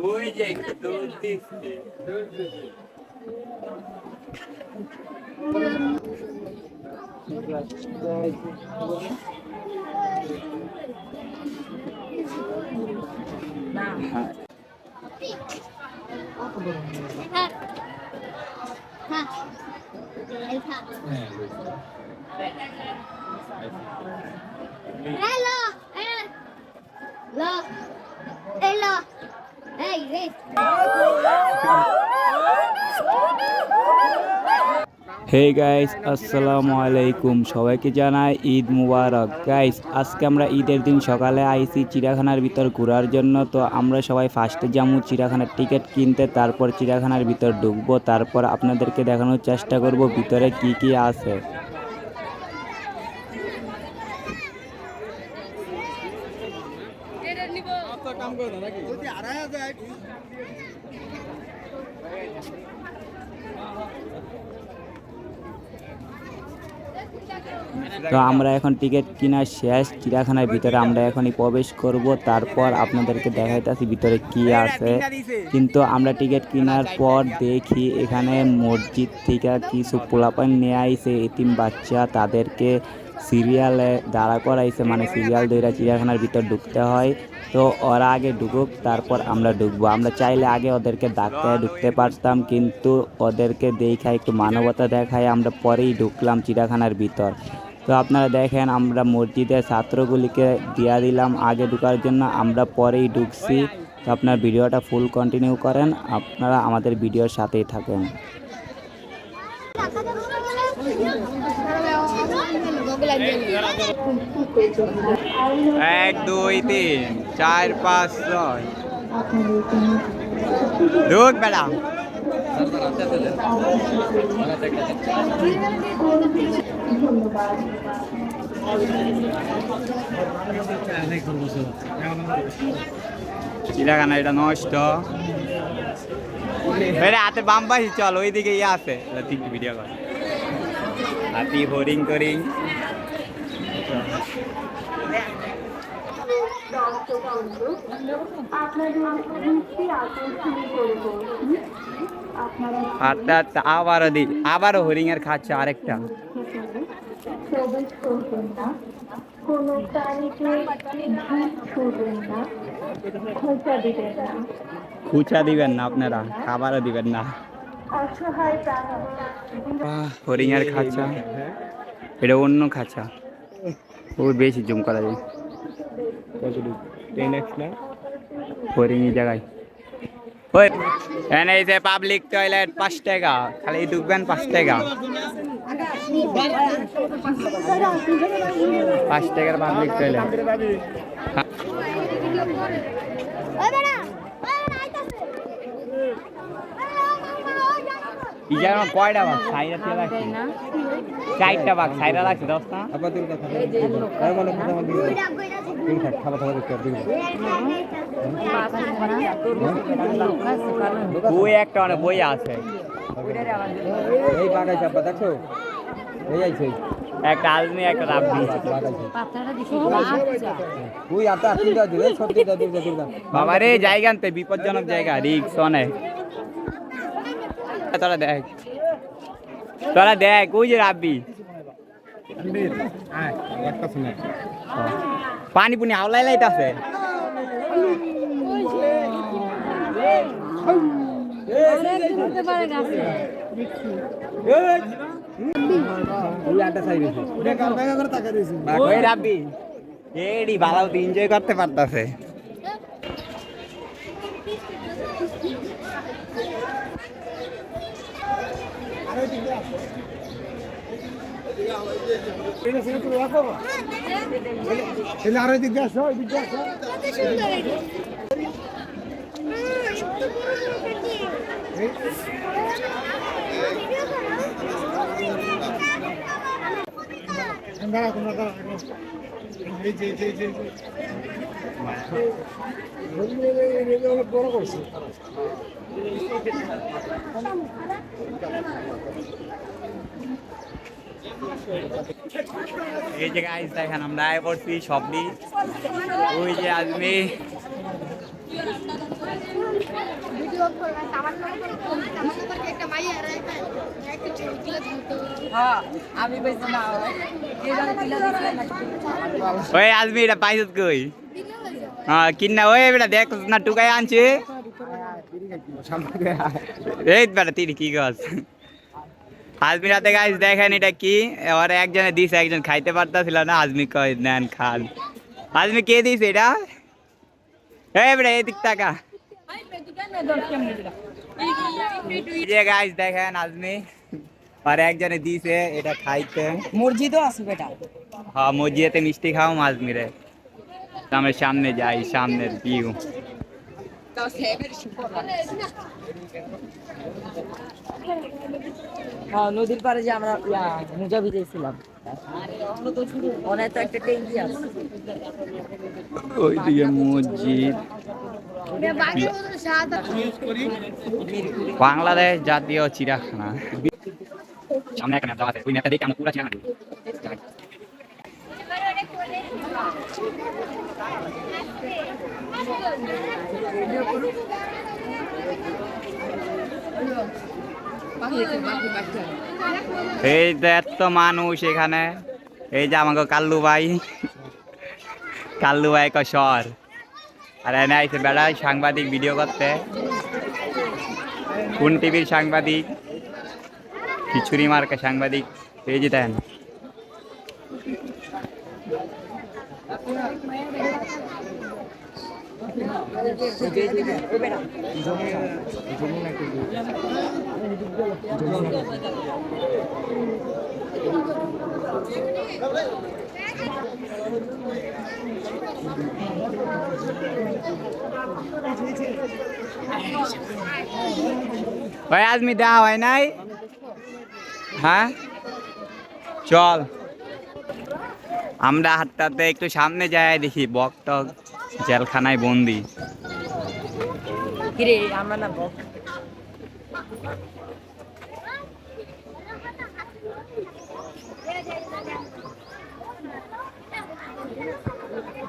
ওই যে দুধ দিচ্ছে Hello, hello, hello, hey, hey. Hey guys, আসসালামু আলাইকুম। সবাইকে জানাই ঈদ মুবারক। গাইস, আজকে আমরা ঈদের দিন সকালে আইছি চিড়িয়াখানার ভিতর ঘোরার জন্য। তো আমরা সবাই ফার্স্টে যাবো চিড়িয়াখানার টিকিট কিনতে, তারপর চিড়িয়াখানার ভিতর ঢুকবো, তারপর আপনাদেরকে দেখানোর চেষ্টা করব ভিতরে কি কি আছে। তো আমরা এখন টিকিট কিনা শেষ, চিড়িয়াখানার ভিতরে আমরা এখনই প্রবেশ করব, তারপর আপনাদেরকে দেখাইতেছি ভিতরে কি আছে। কিন্তু আমরা টিকিট কেনার পর দেখি এখানে মসজিদ থেকে কিছু পোলাপান নিয়ে আইছে, এতিম বাচ্চা, তাদেরকে সিরিয়ালে দাঁড়া করাইছে, মানে সিরিয়াল ধরে চিড়িয়াখানার ভিতর ঢুকতে হয়। তো ওরা আগে ঢুকুক, তারপর আমরা ঢুকবো। আমরা চাইলে আগে ওদেরকে ধাক্কায় ঢুকতে পারতাম, কিন্তু ওদেরকে দেখায় একটু মানবতা দেখায় আমরা পরেই ঢুকলাম চিড়িয়াখানার ভিতর। তো আপনারা দেখেন আমরা মসজিদের ছাত্রগুলিকে দিয়া দিলাম আগে ঢোকার জন্য, আমরা পরেই ঢুকছি। তো আপনার ভিডিওটা ফুল কন্টিনিউ করেন, আপনারা আমাদের ভিডিওর সাথেই থাকেন। 1 2 3 4 5 6 ঢুক বেড়া চিড়িয়াখানা এটা নষ্ট হাতে বাম পাশে চল, ওইদিকে ইয়ে আছে ভিডিও কর হাতি হরিং টরিং। আচ্ছা আবারও হরিং এর খাচ্ছে আরেকটা। খুচা দিবেন না আপনারা, খাবারও দিবেন না। হরিং এর খাঁচা, এটা অন্য খাঁচা, ওই বেশি জুম করা যায়। হরিং জায়গায় ওই এনে যে পাবলিক টয়লেট 5 টাকা, খালি ঢুকবেন 5 টাকা, 5 টাকার পাবলিক টয়লেট। কয়টা বাঘ সাইরা দিয়ে রাখছি, 4টা বাঘ সাইরা রাখছি, 10টা। বই একটা অনেক বই আছে, একটা আলমি একটা রাব্বি। বাবা রে, জায়গা আনতে বিপজ্জনক জায়গা, রিক্স অনেক। তোরা দেখ ওই যে রাব্বি পানি পুনি আওলাই লাইতাছে। রাব্বি এডি ভালো এনজয় করতে পারতাছে। আরো দিকে আসো, দিকে আসো। বড় করছে এই যে গাইস দেখেন আমরা আয় পড়ছি সবনি ওই যে আজমি ভিডিও করবে আমার করে একটা মাই আর একটা ছবি তুলে ধরতো হ্যাঁ আমি বেশি না কে জানে কিলা দিছে না ওই আজমি এটা পাইছত কই হ্যাঁ কিনা ওই বেটা দেখ না টুকাই আনছে এই বেটা তুই কি গাছ আজমি রাতে গাইস দেখেন এটা কি আর একজনে দিছে একজন খাইতে পারতাছিল না আজমি কই নেন খান আজমি কে দিছে এটা এই বেটা এদিক টাকা এই যে গাইস দেখেন আজমি আর একজনে দিছে এটা খাইতে মসজিদও আছে বেটা হ্যাঁ মসজিদে মিষ্টি খাও আজমিরে আমরা সামনে যাই সামনের ভিউ হ্যাঁ নদীর পাড়ে যে আমরা মোজা ভিজেছিলাম অনেক তো একটা ট্যাঙ্কি আছে ওইদিকে মসজিদ বাগের মতো সাদা বাংলাদেশ জাতীয় চিড়িয়াখানা সামনে একটা ম্যাপ আছে ওই ম্যাপটা দেখে আমরা পুরো চিড়িয়াখানা এই যে এত মানুষ এখানে এই যে আমাকে কাল্লু ভাই কসর আর এনে আইসে বেড়ায় সাংবাদিক ভিডিও করতে কোন টিভির সাংবাদিক খিচুড়ি মার্কা সাংবাদিক এই যে দেন ভাই আজমি দেওয়া হয় নাই হ্যাঁ চল আমরা হাটটাতে একটু সামনে যাই দেখি বকটক জেলখানায় বন্দি কিরে আমরা না বক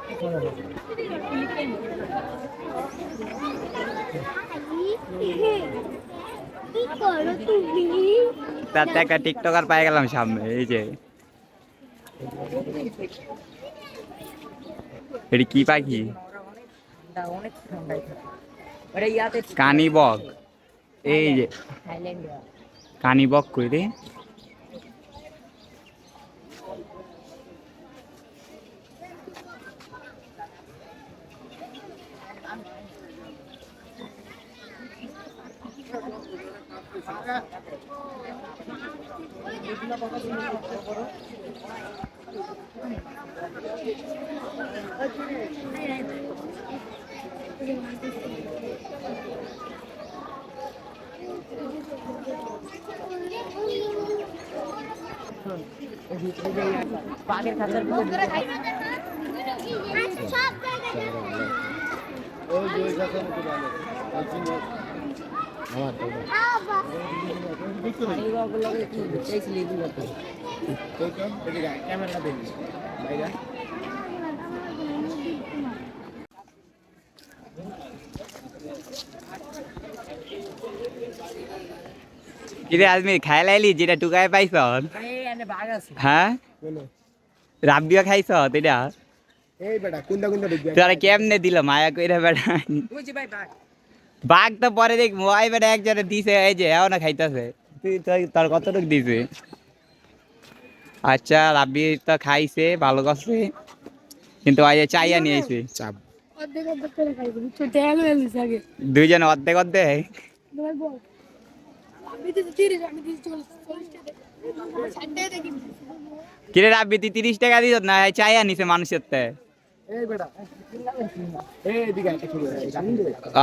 কি করো তুমি তাতে একটা টিকটকার পাই গেলাম সামনে এই যে এটি কি পাখি অনেক ঠান্ডা ওরে ইয়াতে কানি বক এই যে থাইল্যান্ডে কানি বক কই রে পানির খাঁচার ভিতরে সব জায়গায় কিরে আজমি খাই লাইলি যেটা টুকায় পাইছ বাঘ আছে হ্যাঁ রাব্বিও খাইছ এটা এই বেটা কোনটা কোনটা দেখবি তোরা কেমনে দিল মায়া কইরা বেটা ওই যে ভাই বাঘ বাঘ তো পরে দেখ মোবাইল বেটা একজনে দিছে এই যে এও না খাইতেছে তুই তোর কতটুকু দিছে আচ্ছা রাব্বি তো খাইছে ভালো করছে কিন্তু আজ চাইয়া নিয়ে আইছে চাপ অর্ধেক অর্ধেক করে খাইবো ছোট আগে এলিস আগে দুইজন অর্ধেক অর্ধেক বল বল আমি তো 30 আমি 40 টাকা সানডে দেখি কিরে রাব্বি তুই 30 টাকা দিছ না চাইয়া নিছে মানুষের তে এই বেটা এই দিকে একটা ছবি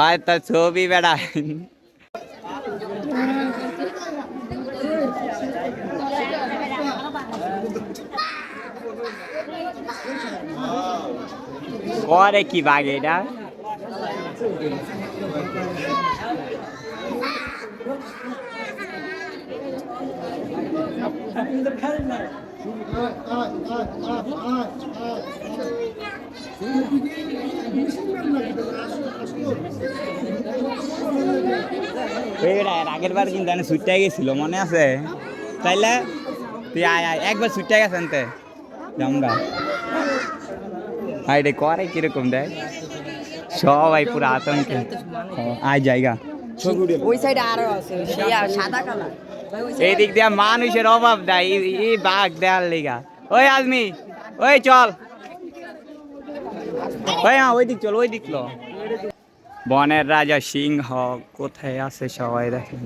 আর তোর ছবি বেটা করে কি বাঘ এটা আগের বার কিন্তু আমি ছুটতে গেছিল মনে আছে তাইলে তুই আয় আয় একবার ছুটতে গেছেন তে আমরা আই রে করে কিরকম দেখ সবাই পুরো আতঙ্কে আয় জায়গা ওই সাইডে আরো আছে সেই সাদা কালার এই দিক দিয়ে মানুষের অভাব দেয় এই বাঘ দেয়ার লিগা ওই আজমি ওই চল ওই হ্যাঁ ওই দিক চল ওই দিক লো বনের রাজা সিংহ কোথায় আছে সবাই দেখেন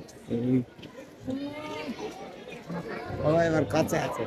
এবার কাছে আছে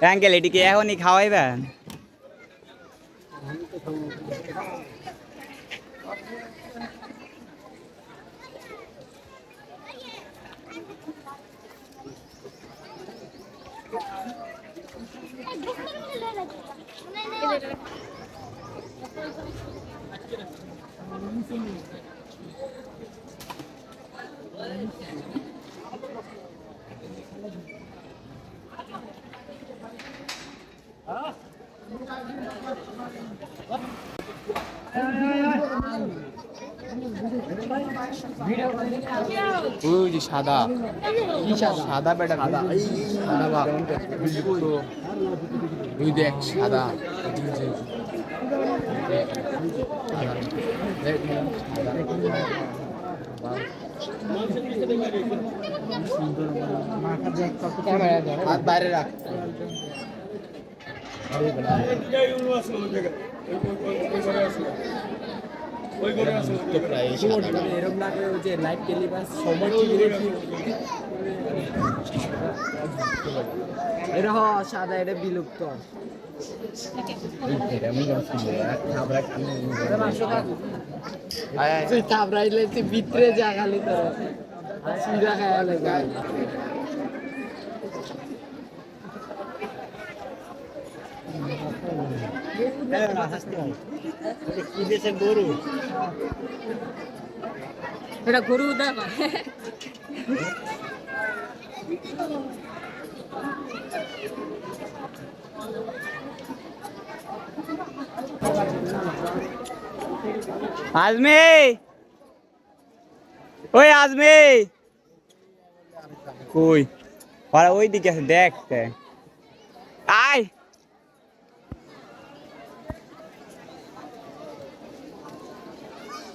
আঙ্কেল এটিকে এখনই খাওয়াইবেন ওই যে সাদা সাদা বেটা সাদা সাদা ওই দেখ সাদা হাত বাইরে রাখ এরকম লাগে ওই যে লাইট টেলিভাস সবার এটা সাদা এটা বিলুপ্ত ভিতরে যা খালি তো সিরা খায়া লাগে গরু এটা গরু দাম আজমি ওই আজমি কই ওরা ওই দিকে আছে দেখতে আয়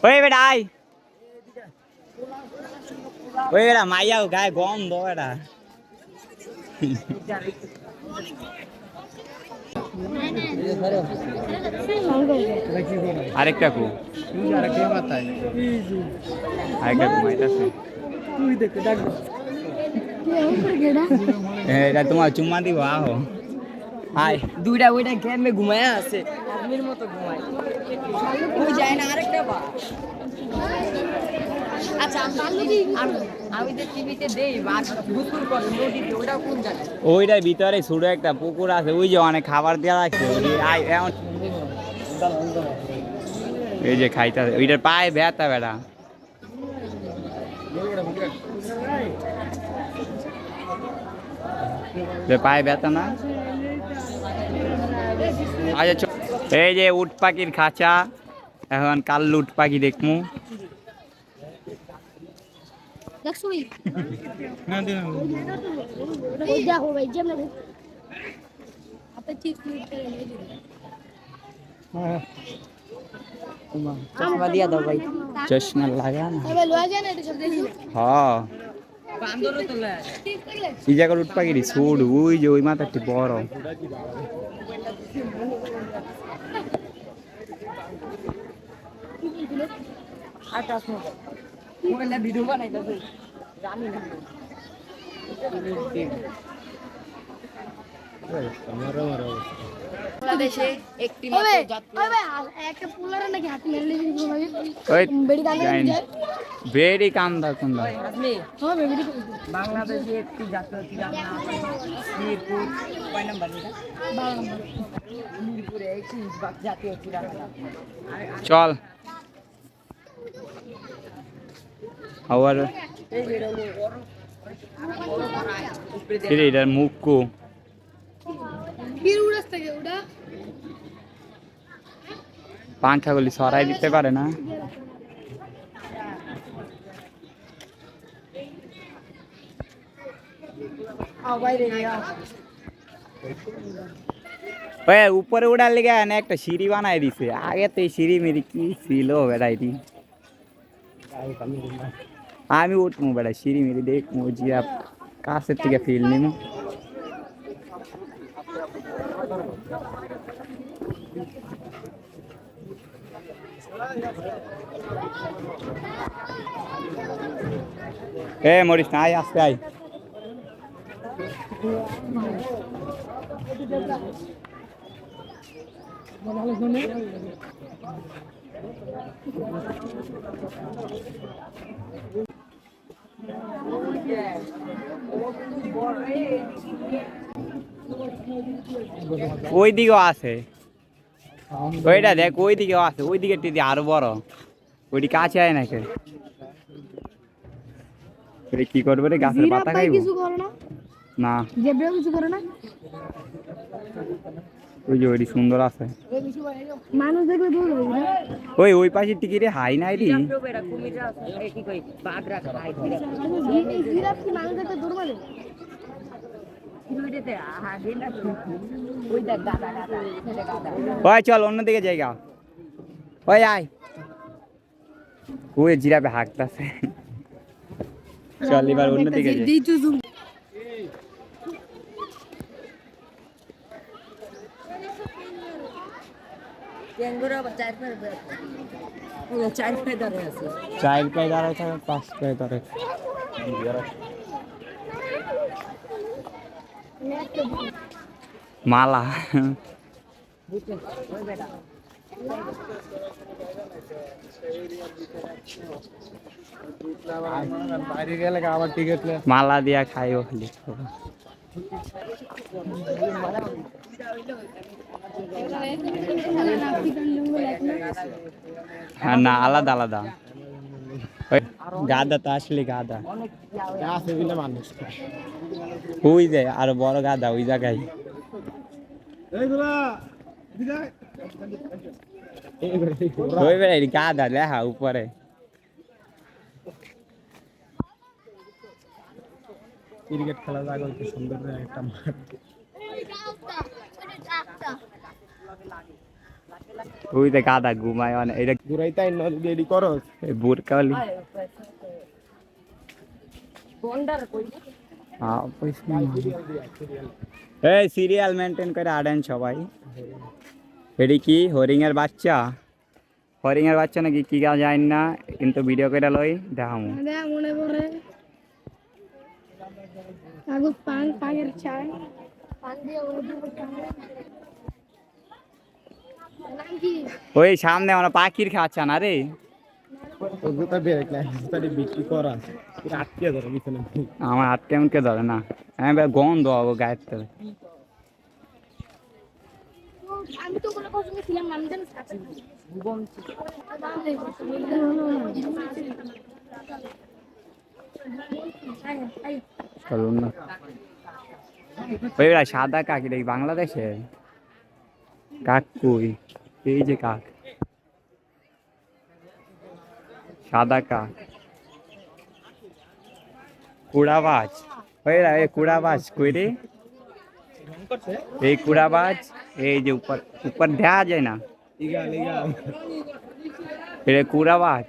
ওই বেটা আয় ওই বেটা মাইয়া গায়ে গন্ধ বেটা আরেকটা কু আরেকটা ঘুমাইতেছে এটা তোমার চুম্মা দিব আহো আয় দুইটা ওইটা গেমে ঘুমায় আছে আদমির মতো ঘুমায় ওই যায় না আরেকটা বা আচ্ছা আমি যে টিভিতে দেই বাস গুকুর করে নদীতে ওটা কোন জায়গা ওইটার ভিতরে ছোট একটা পুকুর আছে ওই যে অনেক খাবার দেওয়া আছে এই যে খাইতে ওইটার পায়ে ব্যথা বেড়া পায়ে ব্যথা না আচ্ছা এই যে উট পাখির খাঁচা এখন কাল উট পাখি দেখমু চশমা দিয়া দাও ভাই চশমা লাগা না हाँ বান্দরও তোলে এই জায়গার উঠ পাখিরি ছোট ওই যে ওই মাথাটি বড় আটা শুনো মোবাইলে ভিডিও বানাইতেছে জানি না বাংলাদেশে একটি ওবে মাত্র জাতীয় ওবে একটা পুলারে নাকি হাতে মেরে দিবি ওই বেড়ি গান জানি না। বেরি কান্দা কুন্দা আজমি হবে বেড়ি বাংলাদেশে একটি জাতীয় ক্রীড়া মিরপুর কয় নাম্বার এটা 12 নম্বর মিরপুরে একটি জাতীয় ক্রীড়া খেলা চল আবার এই যে কিরে এটার মুখ কো বীর উড়াস থেকে উড়া পাংখাগুলি সরাই দিতে পারে না আও বাইরে যা ওই উপরে উড়ার লেগে না একটা সিঁড়ি বানাই দিছে আগে তো এই সিঁড়ি মেরি কি ছিল বেড়াইটি আমি উঠবো বেড়া সিঁড়ি মেরি দেখবো জিয়া কাছের থেকে ফিল নিমু এ মরিস না আয় আসতে আয় ওই দিকেও আছে ওইটা দেখ ওই দিকেও আছে ওই দিকে টিদি আরো বড় ওইটি কাছে আয় নাকি কি করবে রে গাছের পাতা খাইবো কিছু করে না না জেব্রা কিছু করে না ওই যে ওইটি সুন্দর আছে মানুষ দেখলে দৌড় হবে না ওই ওই পাশের টিকিটে হাই নাই রে বেড়া কুমিরা এই কি কই বাঘ রাখা ভাই জিরাফ কি মানুষ দেখলে দৌড় মারে কিলোমিটারে আগে না ওই দেখ গাদা গাদা ছেলে গাদা ওই চল অন্যদিকে জায়গা ওই আয় ওই জিরাপে হাঁকতাছে চল এবার অন্যদিকে যাই দিই তো জুম ক্যাঙ্গুরু আবার চার পায়ে দাঁড়িয়ে আছে 4 পায়ে দাঁড়ায় থাকে 5 পায়ে দাঁড়ায় মালা বুঝছেন ওই বেটা বাইরে গেলে আবার টিকিট মালা দিয়া খাইও খালি হ্যাঁ না আলাদা আলাদা ওই গাদা তো আসলে গাদা আছে বিনা মানুষ ওই যে আর বড় গাদা ওই জায়গায় ওই বেড়াই গাদা লেহা উপরে ক্রিকেট খেলা জায়গা হচ্ছে সুন্দর একটা মাঠ ওই যে গাদা ঘুমায় মানে এটা ঘুরাইতাই নদী রেডি করো বুরকালি বন্ডার কই এই সিরিয়াল মেনটেন করে আড়েন সবাই এটি কি হরিং এর বাচ্চা নাকি কি গা যায় না কিন্তু ভিডিও করে লই দেখামু মনে পড়ে আগু পানের চাই পান দিয়ে নাম কি ওই সামনে মানে পাখির খাচ্ছা না রে জুতা বেরেক না জুতাটি বিক্রি করা আটকে ধরে পিছনে আমার হাত কেমনকে ধরে না আমি গন্ধ হবো গায়ের থেকে আমি তো কোনো কথা ছিলাম আমি জানি চলুন না ওই সাদা কাক এটা কি বাংলাদেশে কাক কই এই যে কাক সাদা কাক কুড়াবাজ ওই কুড়াবাজ কই রে এই কুড়াবাজ এই যে ऊपर ऊपर দেখা যায় না ইগাল এটা কুড়াবাজ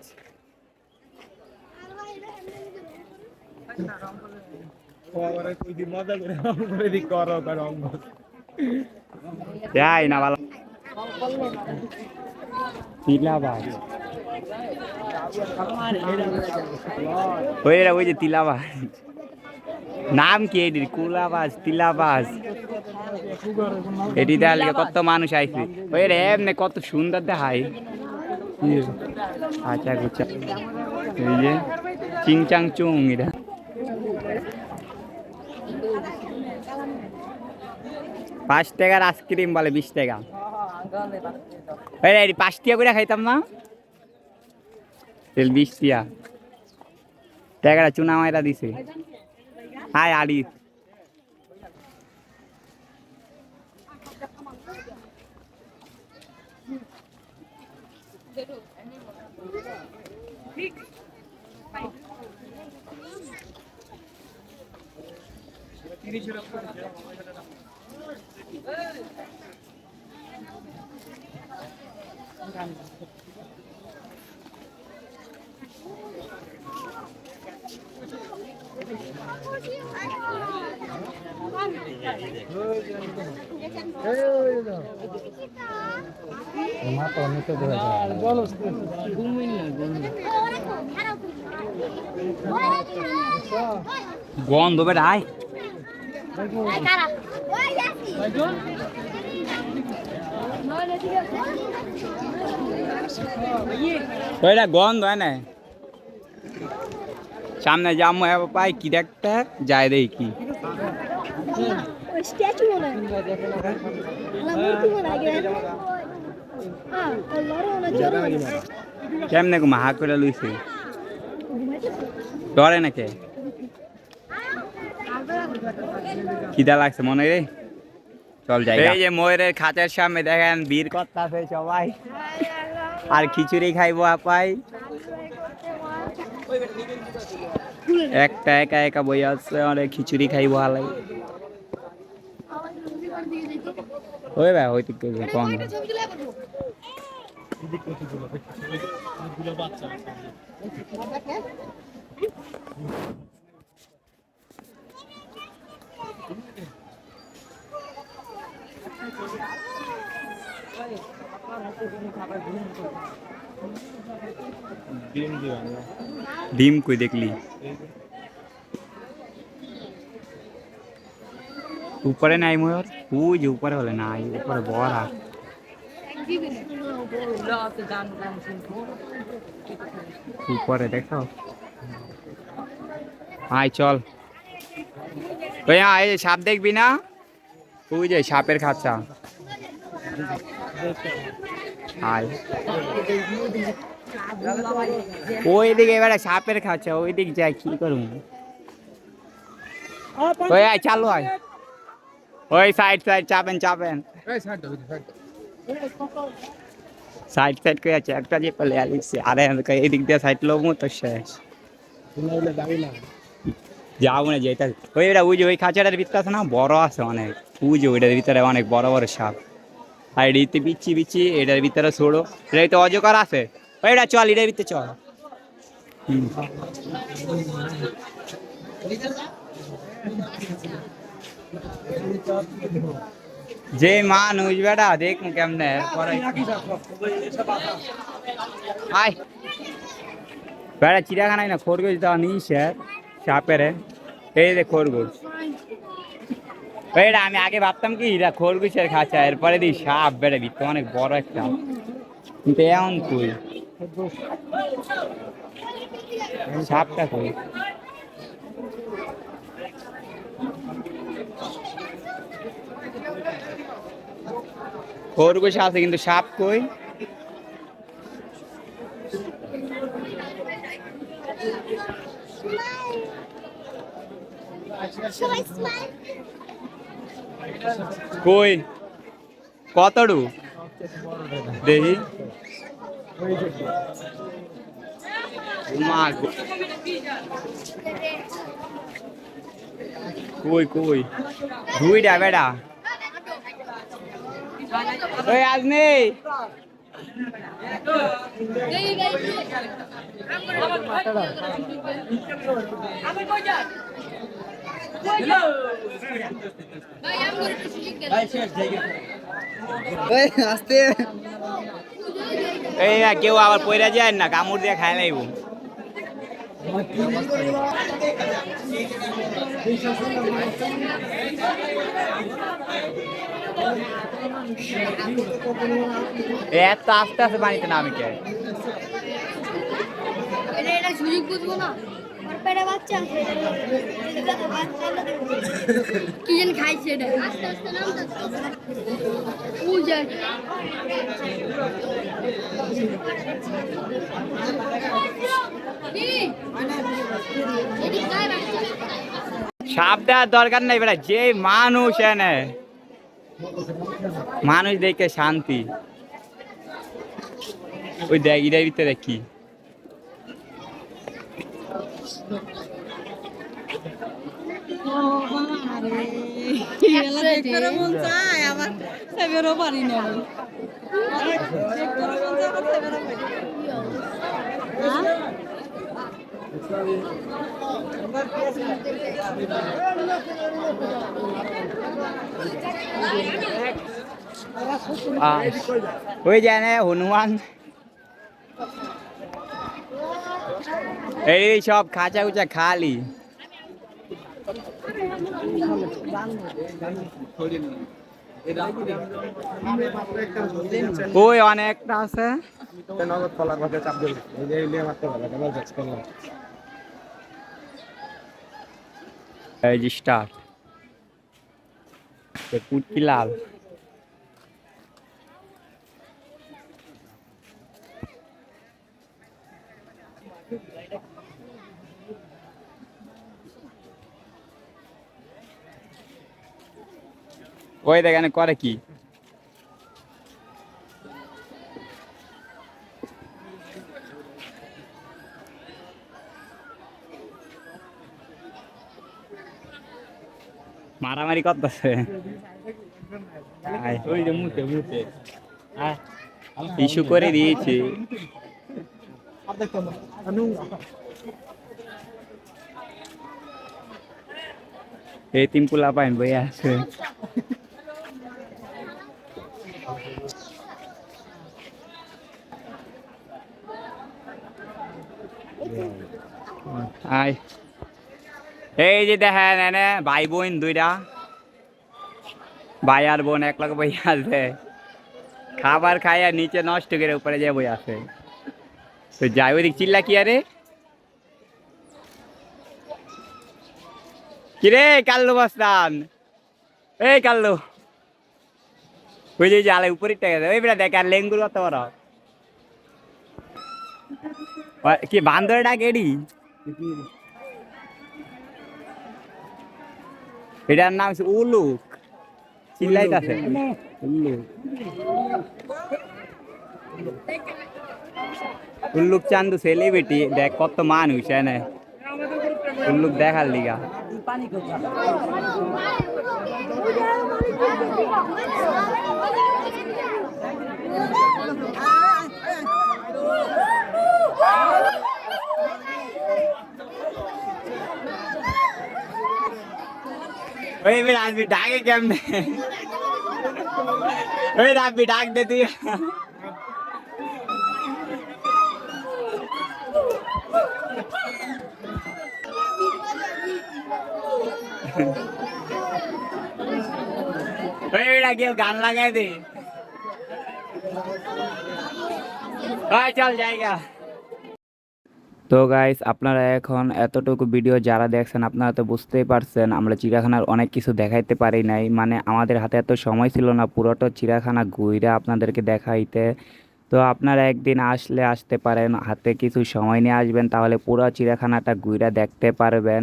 যাই না ভালো তিলাবাজ ওই যে তিলাবাজ নাম কি এটির কুলাবাজ তিলাবাজ এটি তাহলে কত মানুষ আইছে ওই রে এমনি কত সুন্দর দেখায় আচ্ছা গুচ্ছা এই যে চিং চাং চুং এটা 5 টাকার আইসক্রিম বলে 20 টাকা এই 5 টাকা করে খাইতাম না তেল 20 টাকা টাকাটা চুনা মাইরা দিছে হাই আড়ি গন্ধ বেটা আয় ওইটা গন্ধ হয় না সামনে যাম পাই কি দেখতে যায় দেখি স্ট্যাচু মনে হয় মূর্তি মনে হয় হ্যাঁ কেমনে গো মাহা করে লইছে ডরে নাকি খিদা লাগছে মনে রে চল যাই এই যে ময়ূরের খাঁচার সামনে দেখেন বীর করতেছে সবাই আর খিচুড়ি খাইবো আপাই একটা একা একা বই আছে অনেক খিচুড়ি খাইবো হালাই ওই ভাই হইতে কোন ডিম কই দেখলি উপরে নাই ময়ূর ওই যে উপরে হলে নাই উপরে বড়া উপরে দেখো আয় চল ওই এই সাপ দেখবি না ওই যে সাপের খাঁচা আয় ওই দিকে এবারে সাপের খাঁচা ওই দিক যাই কি করুন ওই আয় চালু আয় ওই সাইড সাইড চাপেন চাপেন সাইড সাইড করে আছে একটা যে পেলে আলিছে আরে এদিক দিয়ে সাইড লোক তো শেষ যাবো না যেটা ওই এটা ওই যে ওই খাঁচাটার ভিতরে আছে না বড় আছে অনেক ওই যে ওইটার ভিতরে অনেক বড় বড় সাপ আর এদিকে বিচ্ছি বিচ্ছি এটার ভিতরে ছোড়ো এটা তো অজকার আছে ওইটা চল এটার ভিতরে চল যে মানুষ বেটা দেখ কেমনে আয় বেটা চিড়িয়াখানায় না খরগোশ দেওয়া নিস সাপের এই যে খরগোশ এটা আমি আগে ভাবতাম কি এটা খরগোশের খাঁচা এরপরে দিই সাপ বেড়ে দিত অনেক বড় একটা কিন্তু এমন কই সাপটা কই খরগোশ আছে কিন্তু সাপ কই কই কতড়ু দেখি কই কই দুইটা বেটা ওই আজ নেই এই গাইস আমি কই যাই ভাই আমি করে ঠিক গেল এই আস্তে এই না কেউ আবার পয়রা যায় না, কামড় দিয়ে খায় লাইব। এত আস্তে আস্তে পানিতে নামে কে? এটা সুযোগ বুঝবো না আর পেটে বাচ্চা আছে কি যেন খাইছে এটা আস্তে আস্তে নাম ও যায় সাপ দেওয়ার দরকার নাই বেটা, যে মানুষ এনে মানুষ দেখে শান্তি। ওই দেখ এটার ভিতরে কি ওই জানে হনুমান এই সব খাঁচা উচা খালি। ওই অনেকটা আছে এই যে স্টার্ট পুটকি লাল। ওই দেখেন করে কি মারামারি করতেছে। ইস্যু করে দিয়েছি। এই তিন পোলা পাইন বই আছে। এই যে দেখেন এনে ভাই বোন দুইটা, ভাই আর বোন এক লগে বই আছে, খাবার খাইয়া নিচে নষ্ট করে উপরে যে বই আছে। তো যাই ওইদিক চিল্লা কি আরে কিরে কাল্লু বস্তান, এই কাল্লু ওই যে জালে উপরে টেকে ওই বেটা দেখ আর লেঙ্গুর কত বড় কি বান্দর ডাকেডি। এটার নাম হচ্ছে উলুক, চিল্লাইতাছে উল্লুক। উল্লুক চান্দু সেলিব্রিটি, দেখ কত মানুষ এনে উল্লুক দেখার লিগা। ওই রাজবি ডাকে কেমনে, ওই রাজবি ডাক দে তুই। কেউ গান লাগাই দে, চল জায়গা। তো গাইস আপনারা এখন এতটুকু ভিডিও যারা দেখছেন আপনারা তো বুঝতেই পারছেন আমরা চিড়িয়াখানার অনেক কিছু দেখাইতে পারি নাই, মানে আমাদের হাতে এত সময় ছিল না পুরোটা চিড়িয়াখানা ঘুরে আপনাদেরকে দেখাইতে। তো আপনারা একদিন আসলে আসতে পারেন, হাতে কিছু সময় নিয়ে আসবেন, তাহলে পুরো চিড়িয়াখানাটা ঘুরে দেখতে পারবেন।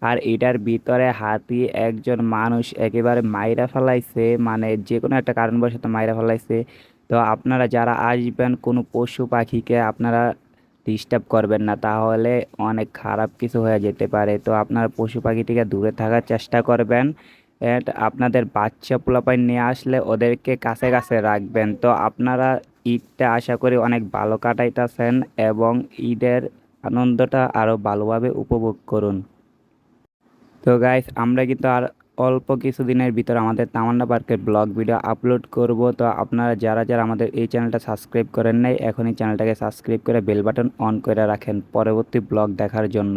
আর এটার ভিতরে হাতি একজন মানুষ একেবারে মাইরা ফেলাইছে, মানে যে কোনো একটা কারণবশত মাইরা ফেলাইছে। তো আপনারা যারা আসবেন কোনো পশু পাখিকে আপনারা ডিস্টার্ব করবেন না, তাহলে অনেক খারাপ কিছু হয়ে যেতে পারে। তো আপনারা পশু পাখি থেকে দূরে থাকার চেষ্টা করবেন। আপনাদের বাচ্চা পোলাপাইন নিয়ে আসলে ওদেরকে কাছে কাছে রাখবেন। তো আপনারা ঈদটা আশা করি অনেক ভালো কাটাইতেছেন এবং ঈদের আনন্দটা আরও ভালোভাবে উপভোগ করুন। তো গাইস আমরা কিন্তু আর অল্প কিছুদিনের ভিতর আমাদের তামান্না পার্কের ব্লগ ভিডিও আপলোড করব। তো আপনারা যারা যারা আমাদের এই চ্যানেলটা সাবস্ক্রাইব করেন নাই এখনই চ্যানেলটাকে সাবস্ক্রাইব করে বেল বাটন অন করে রাখেন পরবর্তী ব্লগ দেখার জন্য।